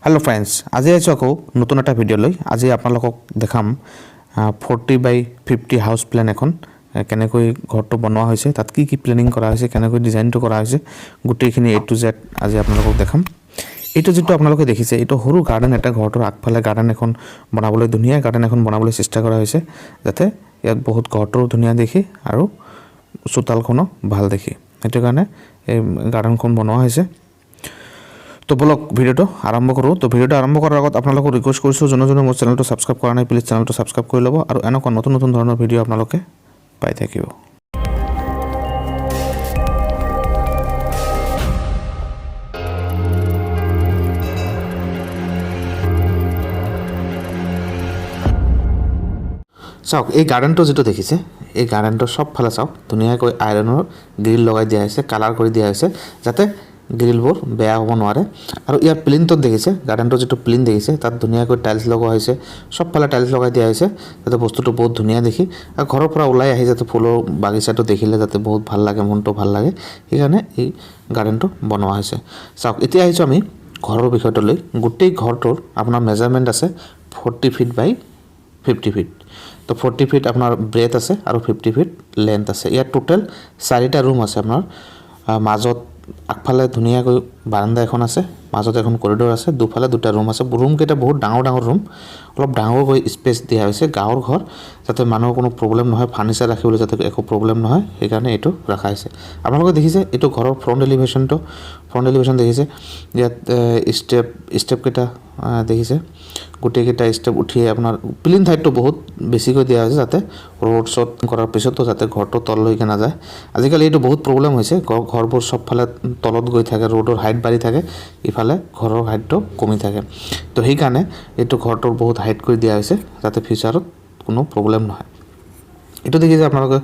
Hello friends आज आइছোঁ আকৌ নতুন এটা ভিডিও লৈ আজি আপোনালোকক দেখাম 40/50 হাউস প্ল্যান এখন কেনেকৈ ঘৰটো বনোৱা হৈছে তাত কি কি প্ল্যানিং কৰা হৈছে কেনেকৈ ডিজাইনটো কৰা হৈছে গুটেইখিনি A to Z আজি আপোনালোকক দেখাম এইটো যেটো আপোনালোকে দেখিছে এইটো সৰু গাৰ্ডেন এটা ঘৰটোৰ আগফালে গাৰ্ডেন এখন বনাবলৈ ধুনীয়া গাৰ্ডেন এখন বনাবলৈ চেষ্টা কৰা হৈছে যাতে ইয়াত বহুত ঘৰটো ধুনীয়া দেখি আৰু চোতালখনো ভাল দেখি এটো কাৰণে এই গাৰ্ডেনখন বনোৱা হৈছে তো বলক ভিডিওটো আৰম্ভ কৰো তো ভিডিওটো আৰম্ভ কৰাৰ আগত আপোনালোকক ৰিকুৱেষ্ট কৰিছো জনজনে মোৰ চেনেলটো সাবস্ক্ৰাইব কৰা নাই প্লিজ চেনেলটো সাবস্ক্ৰাইব কৰি ল'ব আৰু এনেকুৱা নতুন নতুন ধৰণৰ ভিডিও আপোনালোকে পাই থাকিব চাওক এই গাৰ্ডেনটো যেটো দেখিছে এই গাৰ্ডেনটো সব ফালে চাওক ধুনীয়াকৈ আইৰনৰ গ্ৰিল লগাই দিয়া হৈছে কালাৰ কৰি দিয়া হৈছে যাতে গ্ৰিলবোৰ বেয়া হ'ব নোৱাৰে আৰু ইয়াৰ প্লিনটো দেখিছে গাৰ্ডেনটো যেটো প্লিন দেখিছে তাত ধুনীয়াকৈ টাইলছ লগোৱা হৈছে সব ফালে টাইলছ লগাই দিয়া হৈছে যাতে বস্তুটো বহুত ধুনীয়া দেখি আৰু ঘৰৰ পৰা ওলাই আহি যাতে ফুলৰ বাগিচাটো দেখিলে যাতে বহুত ভাল লাগে মনটো ভাল লাগে সেইকাৰণে এই গাৰ্ডেনটো বনোৱা হৈছে চাওক এতিয়া আহিছো আমি ঘৰৰ বিষয়টো লৈ গোটেই ঘৰটোৰ আপোনাৰ মেজাৰমেন্ট আছে 40 ফিট বাই 50 ফিট তো 40 ফিট আপোনাৰ ব্ৰেথ আছে আৰু 50 ফিট লেন্থ আছে ইয়াৰ টোটাল 4টা ৰুম আছে আপোনাৰ মাজত আগফালে ধুনীয়াকৈ বাৰান্দা এখন আছে মাজত এখন কৰিডৰ আছে দুফালে দুটা ৰুম আছে ৰুম কেইটা বহুত ডাঙৰ ডাঙৰ ৰুম অলপ ডাঙৰকৈ স্পেস দিয়া হৈছে গাঁৱৰ ঘৰ যাতে মানুহৰ কোনো প্ৰবলেম নহয় ফাৰ্নিচাৰ ৰাখিবলৈ যাতে একো প্ৰবলেম নহয় সেই কাৰণে এটো ৰাখা হৈছে আপোনালোকে দেখিছে এটো ঘৰৰ ফ্ৰন্ট এলিভেশন দেখিছে ইয়াত স্টেপ কেইটা দেখিছে গুটেই কেইটা স্টেপ উঠি আপোনাৰ প্লিন হাইটটো বহুত বেছিকৈ দিয়া হৈছে যাতে ৰোড শট কৰাৰ পিছতো যাতে ঘৰটো তললৈকে না যায় আজিকালি এটো বহুত প্ৰবলেম হৈছে ঘৰবোৰ সব ফালে তলত গৈ থাকে ৰোডৰ হাইট বাঢ়ি থাকে ইফালে ঘৰৰ হাইটটো কমি থাকে তো সেই কাৰণে এটো ঘৰটোৰ বহুত হাইট কৰি দিয়া হৈছে যাতে ফিউচাৰত কোনো প্ৰবলেম নহয় এটো দেখিছে আপোনালোকে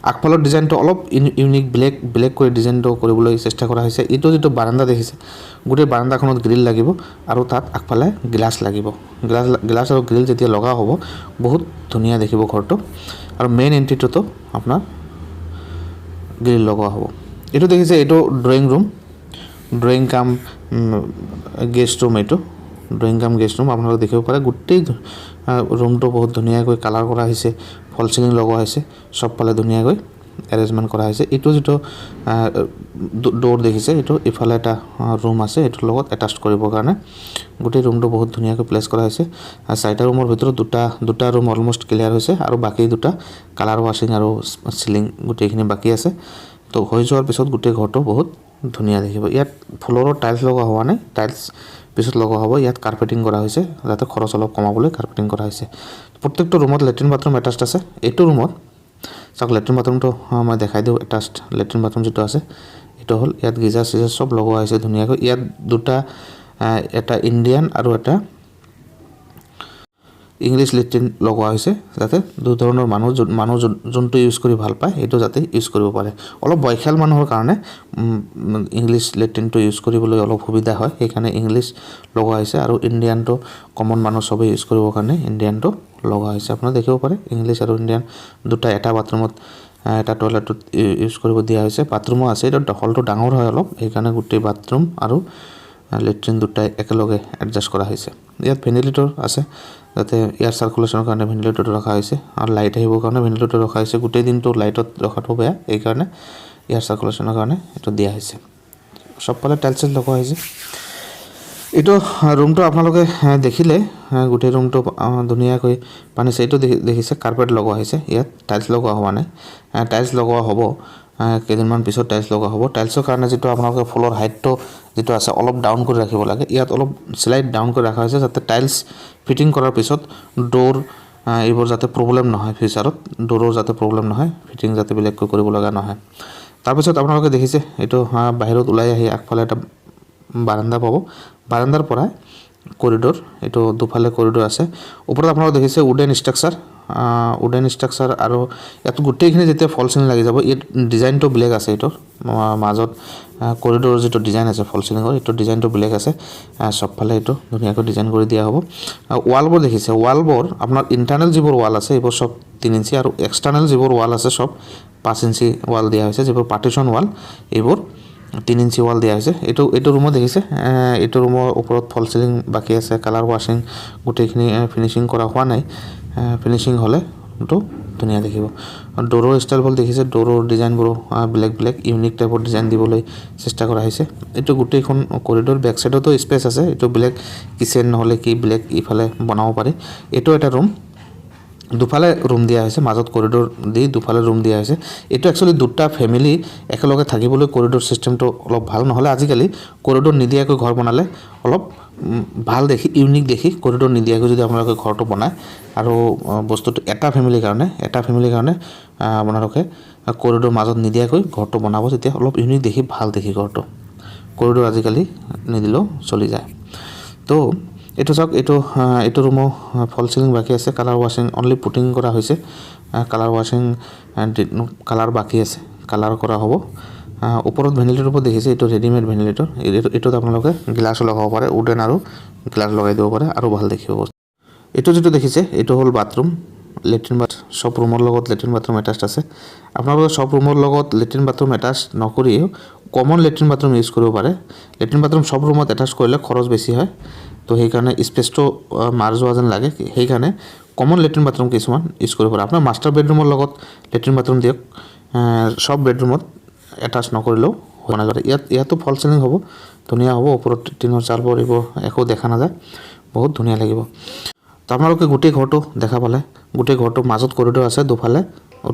আগফালৰ ডিজাইনটো অলপ ইউনিক ব্লেক কৰি ডিজাইনটো কৰিবলৈ চেষ্টা কৰা হৈছে এটো যেটো বাৰান্দা দেখিছে গুটেই বাৰান্দাখনত গ্ৰিল লাগিব আৰু তাত আগফালে গ্লাছ লাগিব গ্লাছ আৰু গ্ৰিল যেতিয়া লগা হ'ব বহুত ধুনীয়া দেখিব ঘৰটো আৰু মেইন এন্ট্ৰিটো আপোনাৰ গ্ৰিল লগা হ'ব এটো দেখিছে এটো ড্ৰয়িং কাম গেষ্ট ৰুম এটো ড্ৰয়িং কাম গেষ্ট ৰুম আপোনালোকে দেখিব পাৰে গুটেই ৰুমটো বহুত ধুনীয়াকৈ কালাৰ কৰা হৈছে ফল সিলিং লগোৱা হৈছে সব ফালে ধুনীয়াকৈ এৰেঞ্জমেন্ট কৰা হৈছে এটো যেটো ডোৰ দেখিছে এটো ইফালে এটা ৰুম আছে এটোৰ লগত এটাচ কৰিবৰ কাৰণে গুটেই ৰুমটো বহুত ধুনীয়াকৈ প্লেস কৰা হৈছে আৰু চাৰিটা ৰুমৰ ভিতৰত দুটা ৰুম অলমোস্ট ক্লিয়াৰ হৈছে আৰু বাকি দুটা কালাৰ ওয়াশিং আৰু সিলিং গুটেইখিনি বাকি আছে তো হৈ যোৱাৰ পিছত গুটেই ঘৰটো বহুত ধুনীয়া দেখিব ইয়াত ফ্লোৰৰ টাইলছ লগোৱা হোৱা নাই টাইলছ পিছত লগোৱা হ'ব ইয়াত কাৰ্পেটিং কৰা হৈছে যাতে খৰচ অলপ কমাবলৈ কাৰ্পেটিং কৰা হৈছে প্ৰত্যেকটো ৰুমত লেট্ৰিন বাথৰুম এটাচড আছে এটো ৰুমত চাওক লেট্ৰিন বাথৰুমটো মই দেখাই দিও এটাচড লেট্ৰিন বাথৰুম যেটো আছে এটো হল ইয়াত গিজাৰ সিজাৰ সব লগোৱা হৈছে ধুনীয়াকৈ ইয়াত দুটা এটা ইন্ডিয়ান আৰু এটা ইংলিশ লেট্ৰিন লগোৱা হৈছে যাতে দুই ধৰণৰ মানুহ যোনটো ইউজ কৰি ভাল পায় এটো যাতে ইউজ কৰিব পাৰে অলপ বয়খাল মানুহৰ কাৰণে ইংলিশ লেট্ৰিনটো ইউজ কৰিবলৈ অলপ সুবিধা হয় সেই কাৰণে ইংলিশ লগোৱা হৈছে আৰু ইন্ডিয়ানটো কমন মানুহ সবে ইউজ কৰিবৰ কাৰণে ইন্ডিয়ানটো লগোৱা হৈছে আপোনালোকে দেখিব পাৰে ইংলিশ আৰু ইন্ডিয়ান দুটা এটা বাথৰুমত এটা টয়লেটত ইউজ কৰিব দিয়া হৈছে বাথৰুমো আছে এটা হলটো ডাঙৰ হয় অলপ এই কাৰণে গুটেই বাথৰুম আৰু লেট্ৰিন দুটাই একেলগে এডজাস্ট কৰা হৈছে ইয়াত ভেন্টিলেটৰ আছে যাতে এয়াৰ সাৰ্কুলেশনৰ কাৰণে ভেন্টিলেটৰটো ৰখা হৈছে আৰু লাইট আহিবৰ কাৰণে ভেন্টিলেটৰ ৰখা হৈছে গুটেই দিনটো লাইটত ৰখাটো বেয়া এই কাৰণে এয়াৰ সাৰ্কুলেশনৰ কাৰণে এটো দিয়া হৈছে সব ফালে টাইলছ লগোৱা হৈছে এটো ৰুমটো আপোনালোকে দেখিলে গুটেই ৰুমটো ধুনীয়াকৈ পানিছে এটো দেখিছে কাৰ্পেট লগোৱা হৈছে ইয়াত টাইলছ লগোৱা হোৱা নাই টাইলছ লগোৱা হ'ব কেদিনমান পিছত টাইলছ লগোৱা হ'ব টাইলছৰ কাৰণে যেটো আপোনালোকে ফ্লোৰ হাইটটো যেটো আছে অলপ ডাউন কৰি ৰাখিব লাগে ইয়াত অলপ স্লাইড ডাউন কৰি ৰাখা হৈছে যাতে টাইলছ ফিটিং কৰাৰ পিছত ডোৰ এইবোৰ যাতে প্ৰবলেম নহয় ফিউচাৰত ডোৰৰ যাতে প্ৰবলেম নহয় ফিটিং যাতে বেলেগকৈ কৰিব লগা নহয় তাৰ পিছত আপোনালোকে দেখিছে এটো বাহিৰত ওলাই আহি আগফালে এটা বাৰান্দা পাব বাৰান্দাৰ পৰা কৰিডৰ এটো দুফালে কৰিডৰ আছে ওপৰত আপোনালোকে দেখিছে উডেন ষ্ট্ৰাকচাৰ আৰু ইয়াত গুটেইখিনি যেতিয়া ফল সিলিং লাগি যাব এই ডিজাইনটো ব্লেক আছে এটো মাজত কৰিডৰ যেটো ডিজাইন আছে ফল সিলিংৰ এটো ডিজাইনটো ব্লেক আছে সব ফালে এটো ধুনীয়াকৈ ডিজাইন কৰি দিয়া হ'ব ওয়ালবোৰ দেখিছে ওয়ালবোৰ আপোনাৰ ইন্টাৰনাল যিবোৰ ওয়াল আছে এইবোৰ সব 3 ইঞ্চি আৰু এক্সটাৰনাল যিবোৰ ওয়াল আছে সব 5 ইঞ্চি ওয়াল দিয়া হৈছে যিবোৰ পাৰ্টিশন ওয়াল এইবোৰ 3 ইঞ্চি ৱাল দিয়া হৈছে। এইটো ৰুমত দেখিছে এইটো ৰুমৰ ওপৰত ফল চিলিং বাকী আছে, কালাৰ ৱাশ্বিং গোটেইখিনি ফিনিচিং কৰা হোৱা নাই। ফিনিচিং হ'লে ৰুমটো ধুনীয়া দেখিব। ডোৰৰ ষ্টাইলবোৰ দেখিছে, ডোৰৰ ডিজাইনবোৰো বেলেগ ইউনিক টাইপৰ ডিজাইন দিবলৈ চেষ্টা কৰা হৈছে। এইটো গোটেইখন কৰিডৰ, বেক চাইডতো স্পেচ আছে, এইটো বেলেগ কিচেন নহ'লে কি বেলেগ ইফালে বনাব পাৰি। এইটো এটা ৰুম, দুফালে ৰুম দিয়া হৈছে, মাজত কৰিডৰ দি দুফালে ৰুম দিয়া হৈছে। এইটো একচুৱেলি দুটা ফেমিলি একেলগে থাকিবলৈ কৰিডৰ চিষ্টেমটো অলপ ভাল, নহ'লে আজিকালি কৰিডৰ নিদিয়াকৈ ঘৰ বনালে অলপ ভাল দেখি ইউনিক দেখি কৰিডৰ নিদিয়াকৈ যদি আপোনালোকে ঘৰটো বনায় আৰু বস্তুটো এটা ফেমিলিৰ কাৰণে আপোনালোকে কৰিডৰ মাজত নিদিয়াকৈ ঘৰটো বনাব, তেতিয়া অলপ ইউনিক দেখি ভাল দেখি ঘৰটো। কৰিডৰ আজিকালি নিদিলেও চলি যায়। তো এইটো চাওক, এইটো ৰুমো ফল চিলিং বাকী আছে, কালাৰ ৱাশ্বিং অনলি পুটিং কৰা হৈছে। কালাৰ ৱাশ্বিং কালাৰ বাকী আছে, কালাৰ কৰা হ'ব। ওপৰত ভেণ্টিলেটৰ ওপৰত দেখিছে, এইটো ৰেডিমেড ভেণ্টিলেটৰ। এইটোত আপোনালোকে গ্লাছো লগাব পাৰে, উডেন আৰু গ্লাছ লগাই দিব পাৰে আৰু ভাল দেখিব বস্তু। এইটো যিটো দেখিছে এইটো হ'ল বাথৰুম, লেট্ৰিন বাথ সব ৰুমৰ লগত লেট্ৰিন বাথৰুম এটাচ্ড আছে। আপোনালোকে সব ৰুমৰ লগত লেট্ৰিন বাথৰুম এটাচ্ড নকৰিও কমন লেট্ৰিন বাথৰুম ইউজ কৰিব পাৰে। লেট্ৰিন বাথৰুম সব ৰুমত এটাচ্ড কৰিলে খৰচ বেছি হয়, তো সেইকাৰণে স্পেচটো মাৰ যোৱা যেন লাগে, সেইকাৰণে কমন লেট্ৰিন বাথৰুম কিছুমান ইউজ কৰিব পাৰে। আপোনাৰ মাষ্টাৰ বেডৰুমৰ লগত লেট্ৰিন বাথৰুম দিয়ক, সব বেডৰুমত এটাচ নকৰিলেও হোৱা নাযায়। ইয়াতো ফল চিলিং হ'ব, ধুনীয়া হ'ব, ওপৰত টিনৰ চাল পৰিব, একো দেখা নাযায়, বহুত ধুনীয়া লাগিব। তো আপোনালোকে গোটেই ঘৰটো দেখা পালে, গোটেই ঘৰটোৰ মাজত কৰিডৰ আছে, দুফালে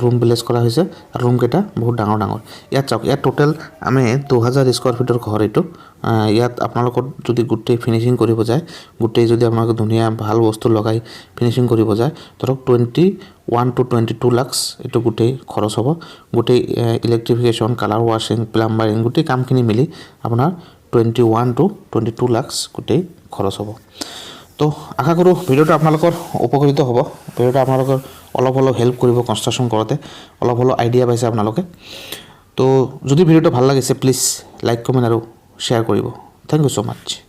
ৰুম প্লেচ কৰা হৈছে আৰু ৰুমকেইটা বহুত ডাঙৰ। ইয়াত চাওক, ইয়াত টোটেল আমি 2000 স্কোৱাৰ ফিটৰ ঘৰ এইটো। ইয়াত আপোনালোকৰ যদি গোটেই ফিনিচিং কৰিব যায়, গোটেই যদি আপোনালোকে ধুনীয়া ভাল বস্তু লগাই ফিনিচিং কৰিব যায়, ধৰক 21 to 22 লাখছ এইটো গোটেই খৰচ হ'ব। গোটেই ইলেক্ট্ৰিফিকেশ্যন, কালাৰ ৱাশ্বিং, প্লাম্বাৰিং গোটেই কামখিনি মিলি আপোনাৰ 21 to 22 লাখছ গোটেই খৰচ হ'ব। তো আশা কৰোঁ ভিডিঅ'টো আপোনালোকৰ উপকৃত হ'ব, ভিডিঅ'টো আপোনালোকৰ অলপ হ'লেও হেল্প কৰিব কনষ্ট্ৰাকশ্যন কৰোঁতে, অলপ হ'লেও আইডিয়া পাইছে আপোনালোকে। তো যদি ভিডিঅ'টো ভাল লাগিছে প্লিজ লাইক কমেণ্ট আৰু শ্বেয়াৰ কৰিব। Thank you so' much.